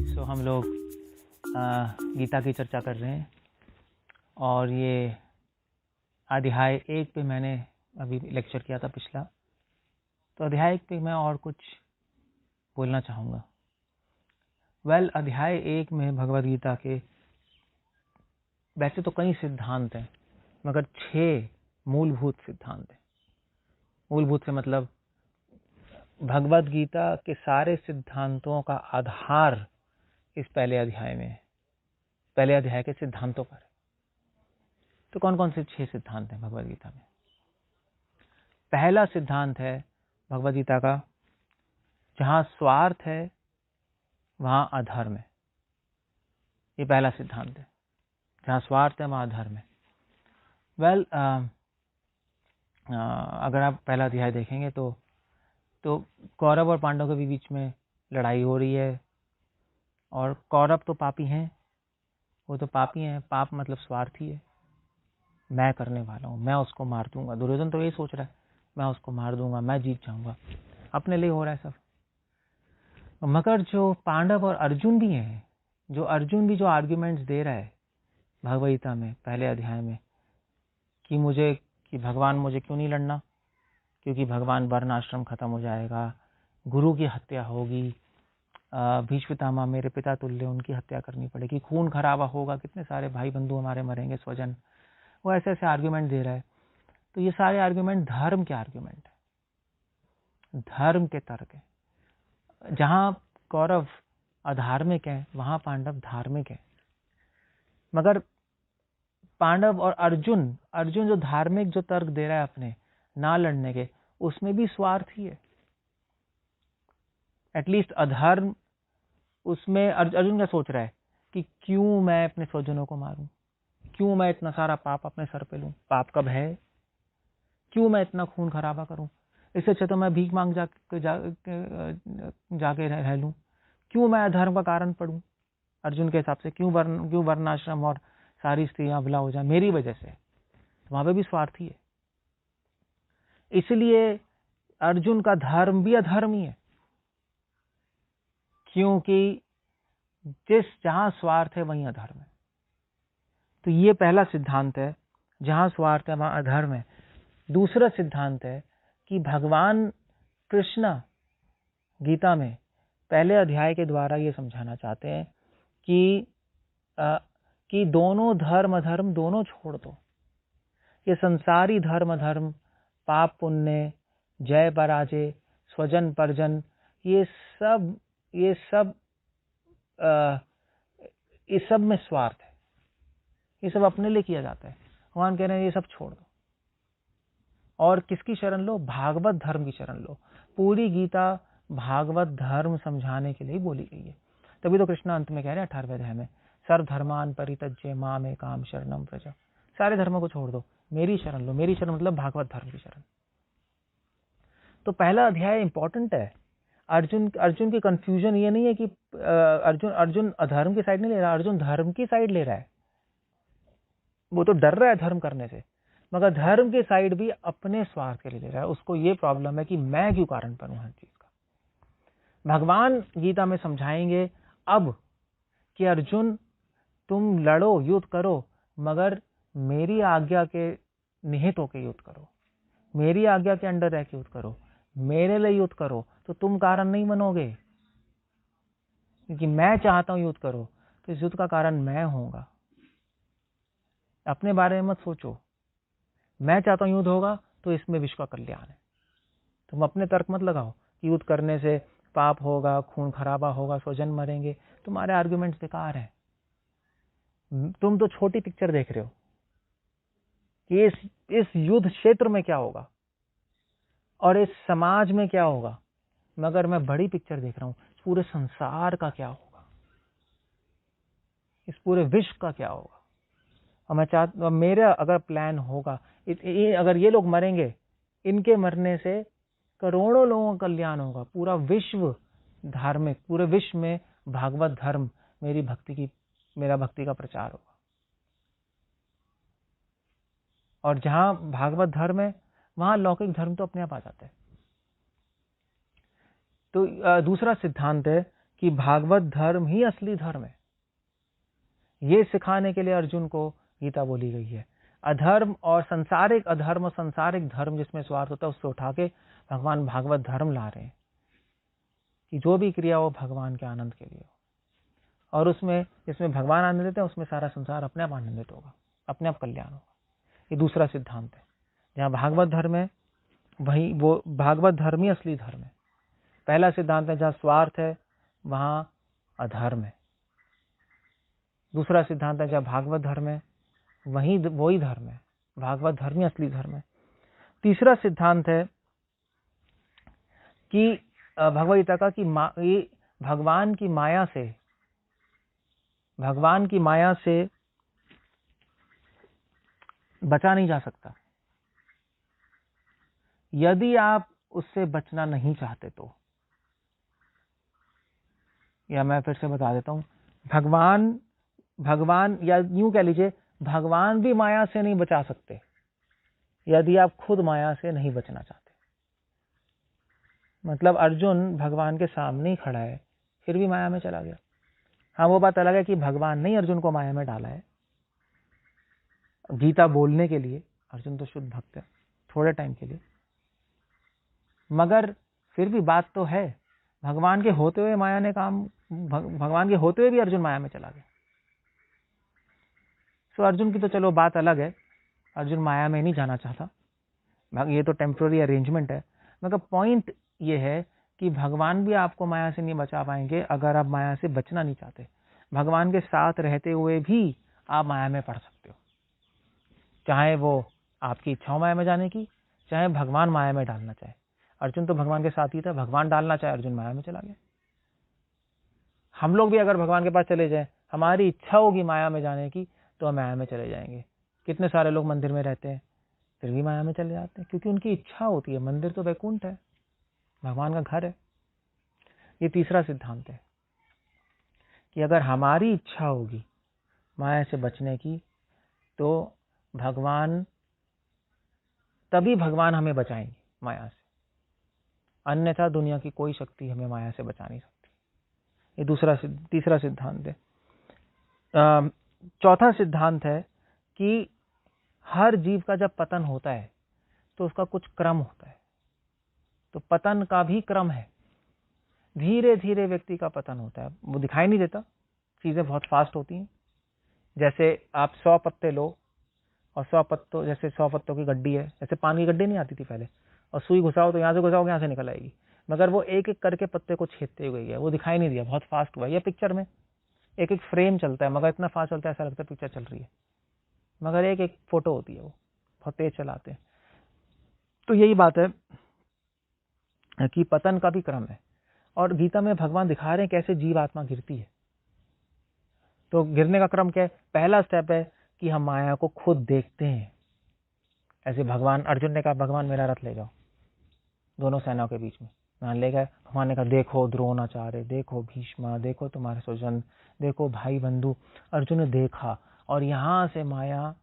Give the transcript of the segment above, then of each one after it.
सो हम लोग गीता की चर्चा कर रहे हैं और ये अध्याय 1 पे मैंने अभी लेक्चर किया था पिछला। तो अध्याय 1 पे मैं और कुछ बोलना चाहूँगा। अध्याय 1 में भगवद गीता के वैसे तो कई सिद्धांत हैं, मगर 6 मूलभूत सिद्धांत हैं। मूलभूत से मतलब भगवद गीता के सारे सिद्धांतों का आधार इस पहले अध्याय में है, पहले अध्याय के सिद्धांतों पर। तो कौन कौन से 6 सिद्धांत हैं भगवद गीता में? पहला सिद्धांत है भगवद गीता का, जहां स्वार्थ है वहां अधर्म है। ये पहला सिद्धांत है, जहां स्वार्थ है वहां अधर्म है। अगर आप पहला अध्याय देखेंगे तो कौरव और पांडव के बीच में लड़ाई हो रही है, और कौरव तो पापी हैं, वो तो पापी हैं। पाप मतलब स्वार्थी है, मैं करने वाला हूँ, मैं उसको मार दूंगा। दुर्योधन तो यही सोच रहा है, मैं उसको मार दूंगा, मैं जीत जाऊंगा, अपने लिए हो रहा है सब। मगर जो पांडव और अर्जुन भी हैं, जो अर्जुन भी जो आर्ग्यूमेंट्स दे रहा है भगवद गीता में पहले अध्याय में कि भगवान मुझे क्यों नहीं लड़ना, क्योंकि भगवान वर्ण आश्रम खत्म हो जाएगा, गुरु की हत्या होगी, भीष्म पितामह मेरे पिता तुल्य, उनकी हत्या करनी पड़ेगी, खून खराबा होगा, कितने सारे भाई बंधु हमारे मरेंगे, स्वजन। वो ऐसे ऐसे आर्ग्यूमेंट दे रहा है। तो ये सारे आर्ग्यूमेंट धर्म के आर्ग्यूमेंट है, धर्म के तर्क है। जहां कौरव अधार्मिक है वहां पांडव धार्मिक है। मगर पांडव और अर्जुन जो धार्मिक जो तर्क दे रहा है अपने ना लड़ने के, उसमें भी स्वार्थ ही है। एटलीस्ट अधर्म उसमें अर्जुन क्या सोच रहा है कि क्यों मैं अपने स्वजनों को मारूं, क्यों मैं इतना सारा पाप अपने सर पे लूं, पाप कब है, क्यों मैं इतना खून खराबा करूं, इससे अच्छा तो मैं भीख मांग जाके रह लूं, क्यों मैं अधर्म का कारण पड़ूं। अर्जुन के हिसाब से क्यों वर्णाश्रम और सारी स्त्रियां अबला हो जाए मेरी वजह से। तो वहां पे भी स्वार्थी है। इसलिए अर्जुन का धर्म भी अधर्म ही है, क्योंकि जहां स्वार्थ है वहीं अधर्म है। तो ये पहला सिद्धांत है, जहां स्वार्थ है वहां अधर्म है। दूसरा सिद्धांत है कि भगवान कृष्ण गीता में पहले अध्याय के द्वारा ये समझाना चाहते हैं कि दोनों धर्म अधर्म दोनों छोड़ दो। ये संसारी धर्म अधर्म, पाप पुण्य, जय पराजय, स्वजन परजन, ये सब में स्वार्थ है, ये सब अपने लिए किया जाता है। भगवान कह रहे हैं ये सब छोड़ दो और किसकी शरण लो? भागवत धर्म की शरण लो। पूरी गीता भागवत धर्म समझाने के लिए बोली गई है। तभी तो कृष्ण अंत में कह रहे हैं 18वें अध्याय में, सर्वधर्मान परित्यज्य माम एकाम शरणम व्रज। सारे धर्मों को छोड़ दो, मेरी शरण लो। मेरी शरण मतलब भागवत धर्म की शरण। तो पहला अध्याय इंपॉर्टेंट है। अर्जुन की कंफ्यूजन ये नहीं है कि अर्जुन अधर्म की साइड नहीं ले रहा, अर्जुन धर्म की साइड ले रहा है। वो तो डर रहा है धर्म करने से, मगर धर्म की साइड भी अपने स्वार्थ के लिए ले रहा है। उसको ये प्रॉब्लम है कि मैं क्यों कारण बनूं हर चीज का। भगवान गीता में समझाएंगे अब कि अर्जुन तुम लड़ो, युद्ध करो, मगर मेरी आज्ञा के निहित होकर युद्ध करो, मेरी आज्ञा के अंडर रह के युद्ध करो, मेरे लिए युद्ध करो। तो तुम कारण नहीं बनोगे, क्योंकि मैं चाहता हूं युद्ध करो, तो इस युद्ध का कारण मैं होऊंगा। अपने बारे में मत सोचो, मैं चाहता हूं युद्ध होगा तो इसमें विश्व का कल्याण है। तुम अपने तर्क मत लगाओ कि युद्ध करने से पाप होगा, खून खराबा होगा, स्वजन मरेंगे। तुम्हारे आर्गुमेंट्स बेकार हैं। तुम तो छोटी पिक्चर देख रहे हो कि इस युद्ध क्षेत्र में क्या होगा और इस समाज में क्या होगा, मगर मैं बड़ी पिक्चर देख रहा हूं, पूरे संसार का क्या होगा, इस पूरे विश्व का क्या होगा। और मैं चाहता, मेरा अगर प्लान होगा, अगर ये लोग मरेंगे, इनके मरने से करोड़ों लोगों का कल्याण होगा, पूरा विश्व धार्मिक, पूरे विश्व में भागवत धर्म, मेरा भक्ति का प्रचार होगा। और जहां भागवत धर्म है वहां लौकिक धर्म तो अपने आप आ जाता है। तो दूसरा सिद्धांत है कि भागवत धर्म ही असली धर्म है। ये सिखाने के लिए अर्जुन को गीता बोली गई है। अधर्म और सांसारिक अधर्म और सांसारिक धर्म जिसमें स्वार्थ होता है, उससे उठा के भगवान भागवत धर्म ला रहे हैं कि जो भी क्रिया हो भगवान के आनंद के लिए हो, और उसमें जिसमें भगवान आनंदित है उसमें सारा संसार अपने आप आनंदित होगा, अपने आप कल्याण होगा। ये दूसरा सिद्धांत है। जहाँ भागवत धर्म है वही वो भागवत धर्म ही असली धर्म है। पहला सिद्धांत है जहाँ स्वार्थ है वहां अधर्म है। दूसरा सिद्धांत है जहाँ भागवत धर्म है वही धर्म है, भागवत धर्म ही असली धर्म है। तीसरा सिद्धांत है कि भगवद गीता का कि ये भगवान की माया से बचा नहीं जा सकता। यदि आप उससे बचना नहीं चाहते तो, या मैं फिर से बता देता हूं, भगवान या यूं कह लीजिए भगवान भी माया से नहीं बचा सकते यदि आप खुद माया से नहीं बचना चाहते। मतलब अर्जुन भगवान के सामने ही खड़ा है फिर भी माया में चला गया। हाँ, वो बात अलग है कि भगवान ने अर्जुन को माया में डाला है गीता बोलने के लिए। अर्जुन तो शुद्ध भक्त है थोड़े टाइम के लिए, मगर फिर भी बात तो है भगवान के होते हुए माया ने काम, भगवान के होते हुए भी अर्जुन माया में चला गया। तो अर्जुन की तो चलो बात अलग है, अर्जुन माया में नहीं जाना चाहता, ये तो टेम्पररी अरेंजमेंट है। मगर पॉइंट ये है कि भगवान भी आपको माया से नहीं बचा पाएंगे अगर आप माया से बचना नहीं चाहते। भगवान के साथ रहते हुए भी आप माया में पड़ सकते हो, चाहे वो आपकी इच्छा हो माया में जाने की, चाहे भगवान माया में डालना चाहे। अर्जुन तो भगवान के साथ ही था, भगवान डालना चाहे अर्जुन माया में चला गया। हम लोग भी अगर भगवान के पास चले जाएं, हमारी इच्छा होगी माया में जाने की तो हम माया में चले जाएंगे। कितने सारे लोग मंदिर में रहते हैं फिर भी माया में चले जाते हैं क्योंकि उनकी इच्छा होती है। मंदिर तो वैकुंठ है, भगवान का घर है। ये तीसरा सिद्धांत है कि अगर हमारी इच्छा होगी माया से बचने की तो तभी भगवान हमें बचाएंगे माया से, अन्यथा दुनिया की कोई शक्ति हमें माया से बचा नहीं सकती। ये तीसरा सिद्धांत है। चौथा सिद्धांत है कि हर जीव का जब पतन होता है तो उसका कुछ क्रम होता है। तो पतन का भी क्रम है, धीरे धीरे व्यक्ति का पतन होता है। वो दिखाई नहीं देता, चीजें बहुत फास्ट होती हैं। जैसे आप 100 पत्ते लो और 100 पत्तों की गड्डी है, जैसे पानी की गड्डी नहीं आती थी पहले, और सुई घुसाओ तो यहाँ से घुसाओगे यहाँ से निकल आएगी, मगर वो एक एक करके पत्ते को छेदते हुए गई है, वो दिखाई नहीं दिया, बहुत फास्ट हुआ। ये पिक्चर में एक एक फ्रेम चलता है मगर इतना फास्ट चलता है ऐसा लगता है पिक्चर चल रही है, मगर एक एक फोटो होती है, वो बहुत तेज चलाते हैं। तो यही बात है कि पतन का भी क्रम है, और गीता में भगवान दिखा रहे हैं कैसे जीव आत्मा गिरती है। तो गिरने का क्रम क्या है? पहला स्टेप है कि हम माया को खुद देखते हैं। ऐसे भगवान, अर्जुन ने कहा भगवान मेरा रथ ले जाओ, दोनों सेनाओं के बीच में मान ले गए। भगवान ने कहा देखो द्रोणाचार्य, देखो भीष्मा, देखो तुम्हारे स्वजन, देखो भाई बंधु। अर्जुन ने देखा और यहां से माया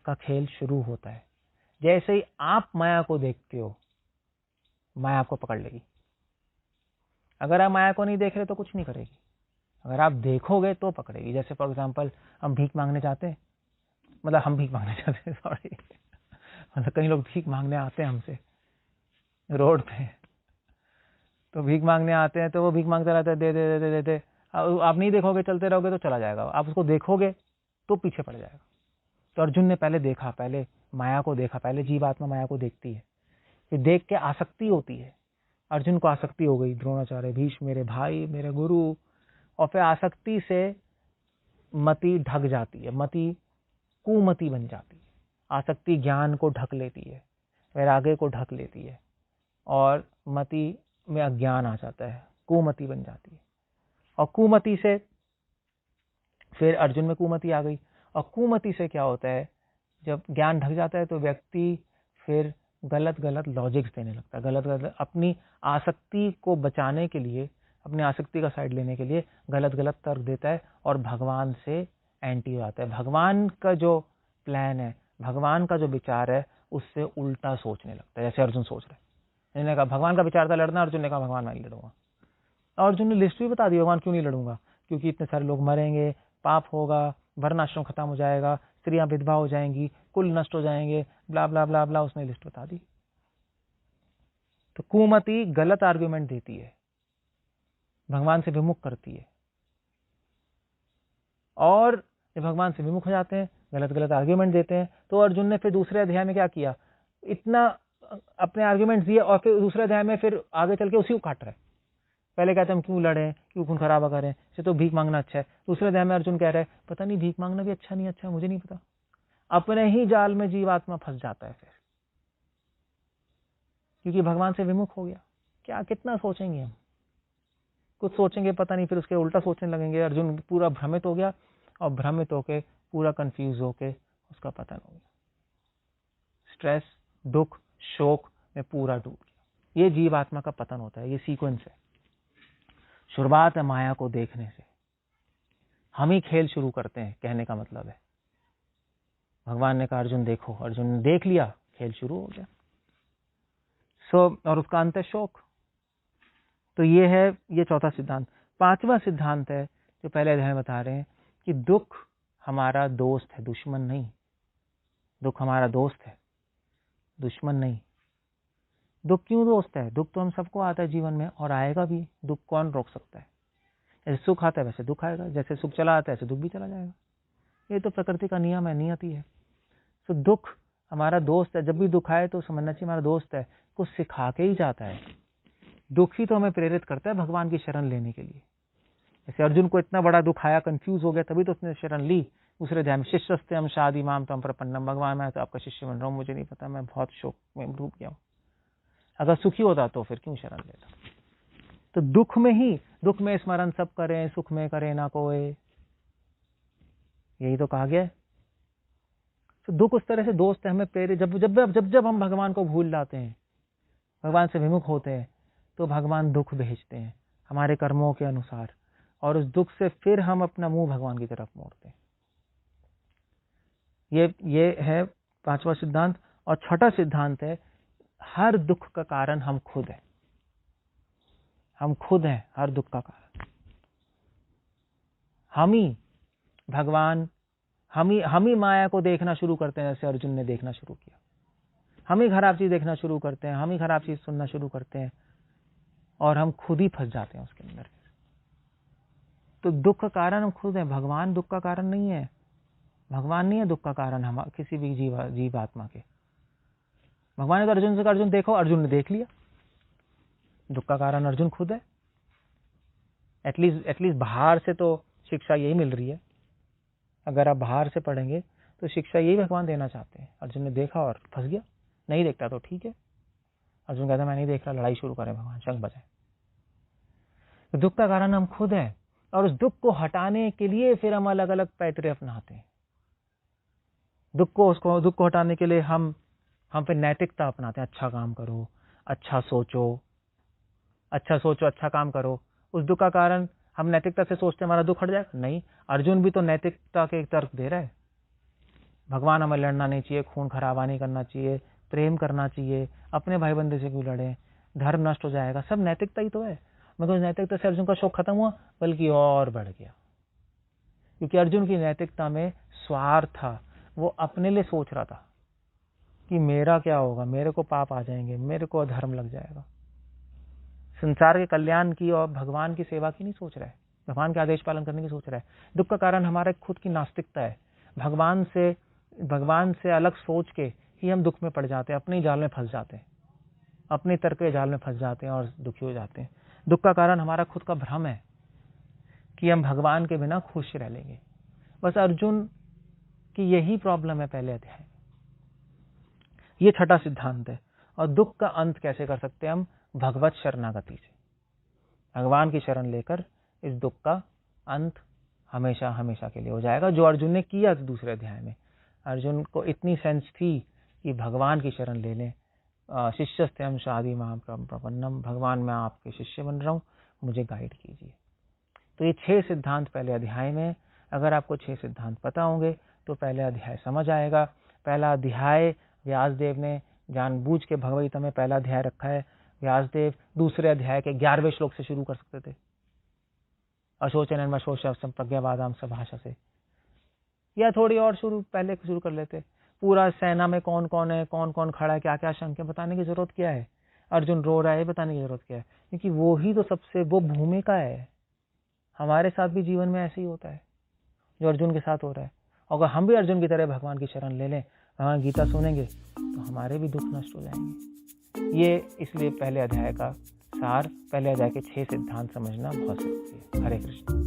का खेल शुरू होता है। जैसे ही आप माया को देखते हो माया आपको पकड़ लेगी। अगर आप माया को नहीं देख रहे तो कुछ नहीं करेगी, अगर आप देखोगे तो पकड़ेगी। जैसे फॉर एग्जांपल हम भीख मांगने जाते हैं, सॉरी, मतलब कई लोग भीख मांगने आते हैं हमसे रोड पे, तो भीख मांगने आते हैं तो वो भीख मांगता रहता है, दे दे दे दे दे। आप नहीं देखोगे, चलते रहोगे तो चला जाएगा, आप उसको देखोगे तो पीछे पड़ जाएगा। तो अर्जुन ने पहले देखा, पहले माया को देखा, पहले जीवात्मा माया को देखती है, फिर देख के आसक्ति होती है। अर्जुन को आसक्ति हो गई, द्रोणाचार्य, भीष्म मेरे भाई, मेरे गुरु, और फिर आसक्ति से मति ढक जाती है, मति कुमति बन जाती है। आसक्ति ज्ञान को ढक लेती है, वैराग्य को ढक लेती है, और मति में अज्ञान आ जाता है, कुमति बन जाती है। और कुमति से फिर अर्जुन में कुमति आ गई, और कुमति से क्या होता है, जब ज्ञान ढक जाता है तो व्यक्ति फिर गलत गलत लॉजिक्स देने लगता है, गलत गलत अपनी आसक्ति को बचाने के लिए, अपनी आसक्ति का साइड लेने के लिए गलत गलत तर्क देता है और भगवान से एंटी हो जाता है। भगवान का जो प्लान है, भगवान का जो विचार है, उससे उल्टा सोचने लगता है, जैसे अर्जुन सोच रहे। इन्होंने कहा भगवान का विचार था लड़ना, अर्जुन ने कहा भगवान मैं नहीं लड़ूंगा। अर्जुन ने लिस्ट भी बता दी भगवान क्यों नहीं लड़ूंगा, क्योंकि इतने सारे लोग मरेंगे, पाप होगा, वर्णाश्रम खत्म हो जाएगा, स्त्रियां विधवा हो जाएंगी, कुल नष्ट हो जाएंगे, ब्ला ब्ला ब्ला ब्ला, उसने लिस्ट बता दी। तो कुमति गलत आर्ग्यूमेंट देती है, भगवान से विमुख करती है, और जब भगवान से विमुख हो जाते हैं, गलत गलत आर्ग्यूमेंट देते हैं, तो अर्जुन ने फिर दूसरे अध्याय में क्या किया, इतना अपने आर्ग्यूमेंट दिए और फिर दूसरे अध्याय में फिर आगे चल के उसी को काट रहे। पहले कहते हम क्यों लड़े, क्यों खून खराबा करें, से तो भीख मांगना अच्छा है। दूसरे अध्याय में अर्जुन कह रहे हैं पता नहीं भीख मांगना भी अच्छा नहीं अच्छा, मुझे नहीं पता। अपने ही जाल में जीवात्मा फंस जाता है फिर, क्योंकि भगवान से विमुख हो गया। क्या कितना सोचेंगे हम, कुछ सोचेंगे पता नहीं, फिर उसके उल्टा सोचने लगेंगे। अर्जुन पूरा भ्रमित हो गया और भ्रमित होके पूरा कंफ्यूज होके उसका पतन हो गया। स्ट्रेस, दुख, शोक में पूरा डूब गया। ये जीवात्मा का पतन होता है, ये सीक्वेंस है। शुरुआत है माया को देखने से, हम ही खेल शुरू करते हैं, कहने का मतलब है। भगवान ने कहा अर्जुन देखो, अर्जुन ने देख लिया, खेल शुरू हो गया। और उसका अंत है शोक। तो ये है, ये चौथा सिद्धांत। पांचवा सिद्धांत है जो पहले अध्याय में बता रहे हैं कि दुख हमारा दोस्त है, दुश्मन नहीं। दुख हमारा दोस्त है, दुश्मन नहीं। दुख क्यों दोस्त है? दुख तो हम सबको आता है जीवन में और आएगा भी। दुख कौन रोक सकता है? जैसे सुख आता है वैसे दुख आएगा, जैसे सुख चला आता है वैसे दुख भी चला जाएगा। ये तो प्रकृति का नियम है, नियति है। तो दुख हमारा दोस्त है। जब भी दुख आए तो समझना चाहिए हमारा दोस्त है, कुछ सिखा के ही जाता है। दुख ही तो हमें प्रेरित करता है भगवान की शरण लेने के लिए। जैसे अर्जुन को इतना बड़ा दुख आया, कंफ्यूज हो गया, तभी तो उसने शरण ली। दूसरे अध्याय में शिष्यस्ते हम शादी माम तम प्रपन्नम, भगवान मैं तो आपका शिष्य बन रहा हूँ, मुझे नहीं पता, मैं बहुत शोक में डूब गया हूँ। अगर सुखी होता तो फिर क्यों शरण लेता? तो दुख में ही, दुख में स्मरण सब करें, सुख में करे ना कोई, यही तो कहा गया है। तो दुख उस तरह से दोस्त है, हमें प्रेरित। जब जब जब जब हम भगवान को भूल जाते हैं, भगवान से विमुख होते हैं, तो भगवान दुख भेजते हैं हमारे कर्मों के अनुसार, और उस दुख से फिर हम अपना मुंह भगवान की तरफ मोड़ते हैं। ये है पांचवा सिद्धांत। और छठा सिद्धांत है हर दुख का कारण हम खुद हैं। हम खुद हैं हर दुख का कारण। हम ही भगवान, हम ही माया को देखना शुरू करते हैं, जैसे अर्जुन ने देखना शुरू किया। हम ही खराब चीज देखना शुरू करते हैं, हम ही खराब चीज सुनना शुरू करते हैं, और हम खुद ही फंस जाते हैं उसके अंदर। तो दुख का कारण हम खुद हैं, भगवान दुख का कारण नहीं है। भगवान नहीं है दुख का कारण हम किसी भी जीवात्मा के। भगवान ने तो अर्जुन से कहा अर्जुन देखो, अर्जुन ने देख लिया। दुख का कारण अर्जुन खुद है। एटलीस्ट बाहर से तो शिक्षा यही मिल रही है। अगर आप बाहर से पढ़ेंगे तो शिक्षा यही भगवान देना चाहते हैं। अर्जुन ने देखा और फंस गया, नहीं देखता तो ठीक है। अर्जुन कहता मैं नहीं देख रहा, लड़ाई शुरू करें, भगवान शंख बजाए। तो दुख का कारण हम खुद हैं, और उस दुख को हटाने के लिए फिर हम अलग अलग पैतरे अपनाते हैं। दुख को हटाने के लिए हम फिर नैतिकता अपनाते हैं। अच्छा काम करो, अच्छा सोचो, अच्छा काम करो। उस दुख का कारण हम नैतिकता से सोचते हमारा दुख हट जाएगा, नहीं। अर्जुन भी तो नैतिकता के एक तर्क दे रहा है। भगवान हमें लड़ना नहीं चाहिए, खून खराबा नहीं करना चाहिए, प्रेम करना चाहिए, अपने भाई बंधु से क्यों लड़े, धर्म नष्ट हो जाएगा, सब नैतिकता ही तो है। मगर उस नैतिकता से अर्जुन का शौक खत्म हुआ, बल्कि और बढ़ गया, क्योंकि अर्जुन की नैतिकता में स्वार्थ था। वो अपने लिए सोच रहा था कि मेरा क्या होगा, मेरे को पाप आ जाएंगे, मेरे को अधर्म लग जाएगा। संसार के कल्याण की और भगवान की सेवा की नहीं सोच रहा है, भगवान के आदेश पालन करने की सोच रहा है। दुख का कारण हमारे खुद की नास्तिकता है। भगवान से अलग सोच के ही हम दुख में पड़ जाते हैं, अपने ही जाल में फंस जाते हैं, अपने तर्क के जाल में फंस जाते हैं और दुखी हो जाते हैं। दुख का कारण हमारा खुद का भ्रम है कि हम भगवान के बिना खुश रह लेंगे। बस अर्जुन की यही प्रॉब्लम है पहले अध्याय। ये छठा सिद्धांत है। और दुख का अंत कैसे कर सकते हैं हम? भगवत शरणागति से, भगवान की शरण लेकर इस दुख का अंत हमेशा हमेशा के लिए हो जाएगा, जो अर्जुन ने किया दूसरे अध्याय में। अर्जुन को इतनी सेंस थी कि भगवान की शरण ले लें। शिष्यस्ते हम शादी माम प्रपन्नम, भगवान मैं आपके शिष्य बन रहा हूँ, मुझे गाइड कीजिए। तो ये 6 सिद्धांत पहले अध्याय में। अगर आपको 6 सिद्धांत पता होंगे तो पहले अध्याय समझ आएगा। पहला अध्याय व्यासदेव ने जानबूझ के भगवद गीता में पहला अध्याय रखा है। व्यासदेव दूसरे अध्याय के 11वें श्लोक से शुरू कर सकते थे, अशोचन शोचम प्रज्ञावादाम सभाषा से, या थोड़ी और पहले शुरू कर लेते। पूरा सेना में कौन कौन है, कौन कौन खड़ा है, क्या क्या शंख है, बताने की जरूरत क्या है। अर्जुन रो रहा है, बताने की जरूरत क्या है, क्योंकि वो ही तो सबसे वो भूमिका है। हमारे साथ भी जीवन में ऐसे ही होता है जो अर्जुन के साथ हो रहा है। अगर हम भी अर्जुन की तरह भगवान की शरण ले लें, भगवान गीता सुनेंगे, तो हमारे भी दुख नष्ट हो जाएंगे। ये इसलिए पहले अध्याय का सार, पहले अध्याय के 6 सिद्धांत समझना बहुत जरूरी है। हरे कृष्ण।